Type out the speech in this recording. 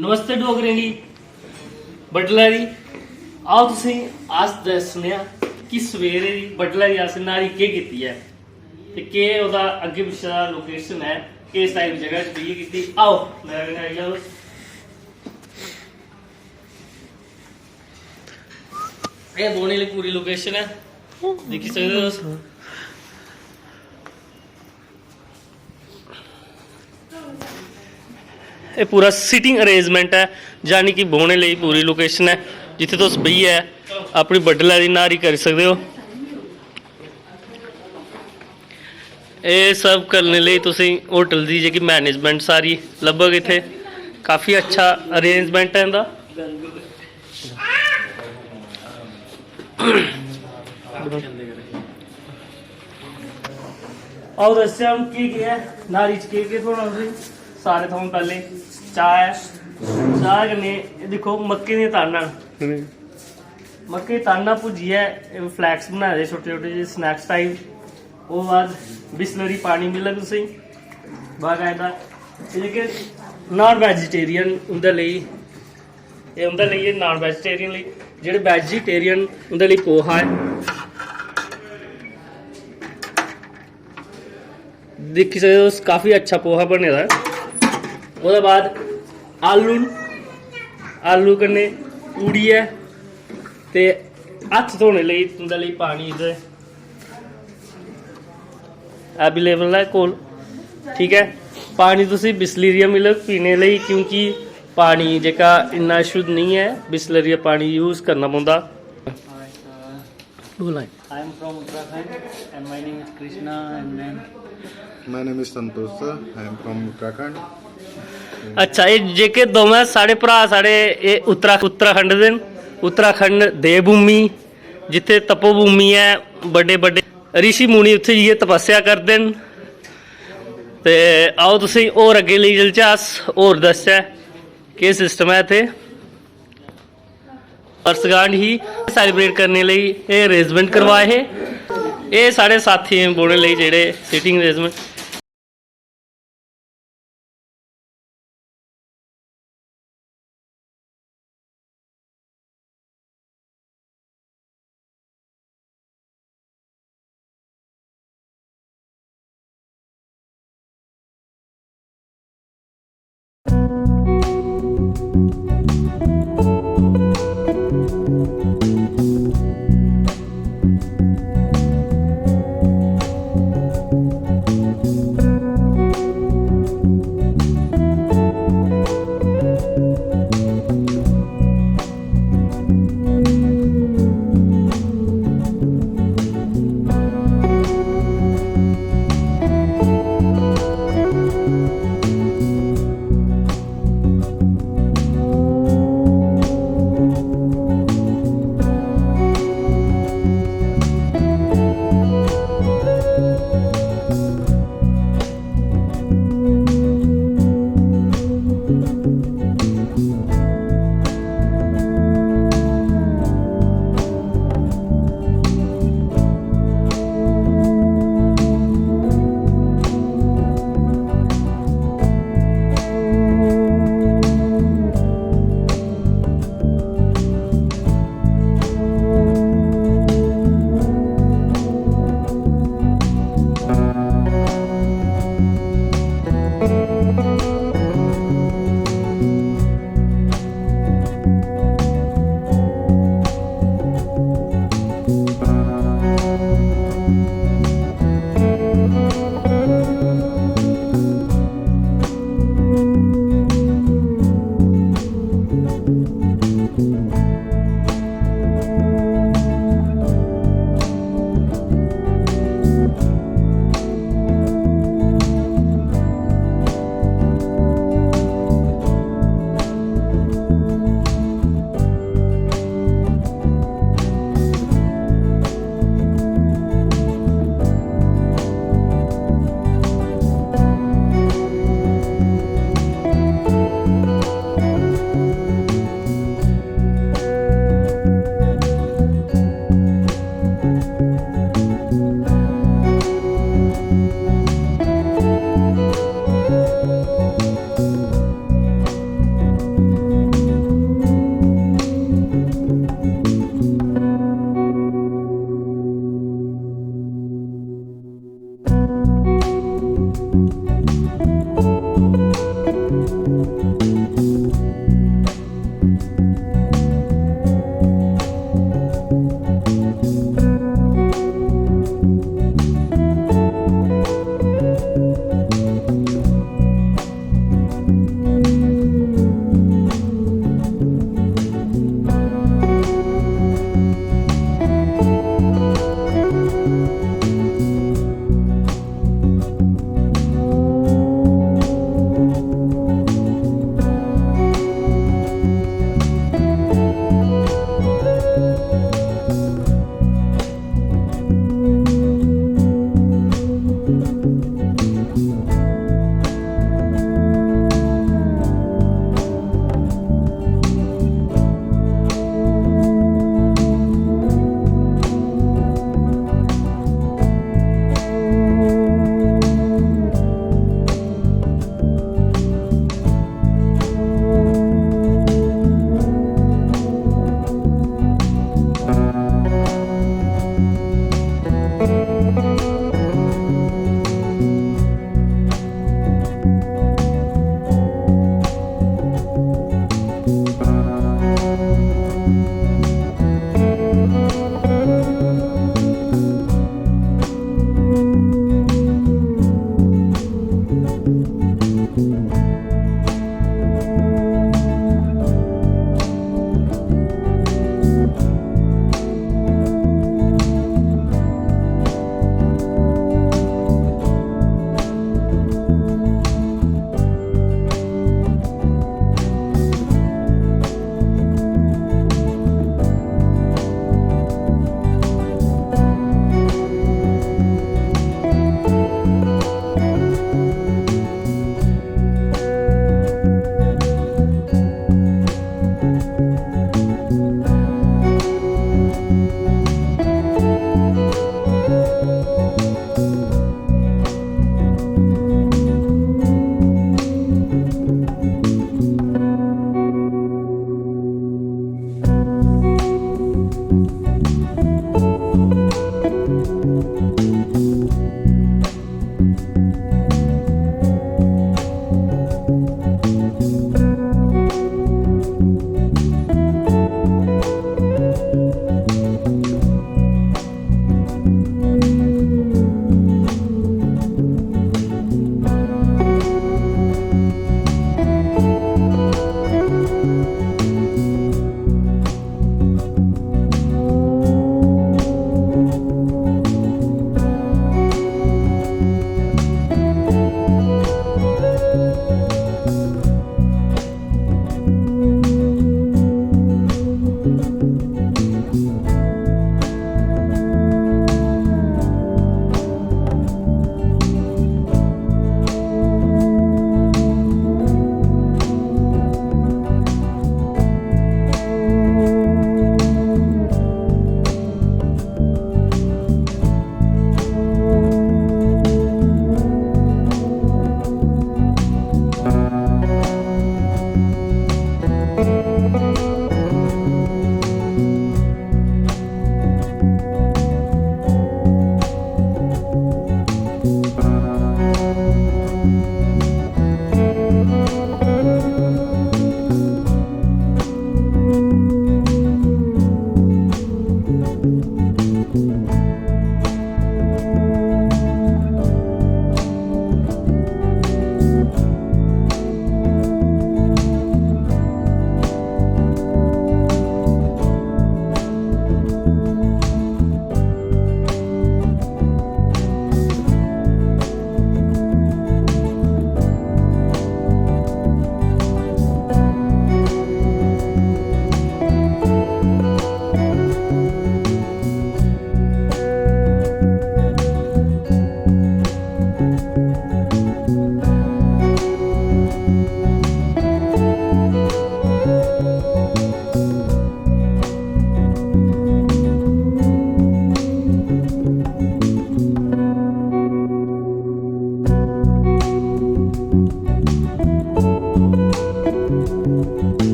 नमस्ते डोगरे दी बडला दी आओ तुसें अस दस्सने आं कि सवेरे बडलै दी अस न्हारी केह् कीती है ते केह् ओह्दा अग्गे पिच्छे दा लोकेशन है, किस टाइप जगह च बेहियै कीती। आओ मेरे कन्नै आई जाओ। ये बौह्ने आह्ली पूरी लोकेशन है, दिक्खी सकदे हो तुस। ये पूरा सिटिंग अरेंजमेंट है, यानी कि बौह्ने लेई पूरी लोकेशन है जित्थे तुस बेहियै अपनी बडलै दी न्हारी करी सकदे हो। ये सब करने लिए तुसीं होटल की जी मैनेजमेंट सारी लभग इत्थे, काफ़ी अच्छा अरेंजमेंट है इंदा। आओ दस्सेआ हूँ केह् है न्हारी च केह् थ्होना तुसें। सारे थोन पैह्ले चाह् है, चाह् कन्नै दिक्खो मक्कें दियां तान्नां न, मक्कें दी तान्नां भुज्जियै फ्लैक्स बनाए दे छोटे छोटे जे स्नैक्स टाइप। ओह् बाद बिसलरी पानी मिलग तुसें बाकायदा। जेह्के नॉन वैजीटेरियन उं'दे लेई एह् उं'दे लेई नॉन वैजीटेरियन लेई, जेह्ड़े वैजीटेरियन उं'दे लेई पोहा है। दिक्खी सकदे तुस काफ़ी अच्छा पोहा बने दा है। ओह्दे बाद आलू न, आलू कन्नै पूड़ी है ते हत्थ धोने लेई तुं'दे लेई पानी इधर अवेलेबल है कोल, ठीक है। पानी तुसें बिसलरिया मिलग पीने लेई, क्योंकि पानी जेह्का इन्ना शुद्ध नहीं है, बिसलरिया पानी यूज़ करना पौंदा। I am from Uttarakhand and my name is Krishna and then My name is Santosh sir. I am from Uttarakhand. अच्छा, ये जेके दोवें साढ़े भरा साढ़े एह् उत्तराखंड दे न। उत्तराखंड देवभूमि जित्थे तपोभूमि है, बड़े बड़े ऋषि मुनि उत्थे जाइयै तपस्या करदे न। ते आओ तुसें होर अग्गे लेई चलचै, अस होर दसचै केह् सिस्टम है इत्थे। वर्षगांठ ही सैलीब्रेट करने लेई एह् अरेंजमेंट करवाए हे। एह् साढ़े साथी बौह्ने लेई जेह्ड़े सिटिंग अरेंजमेंट। Thank you.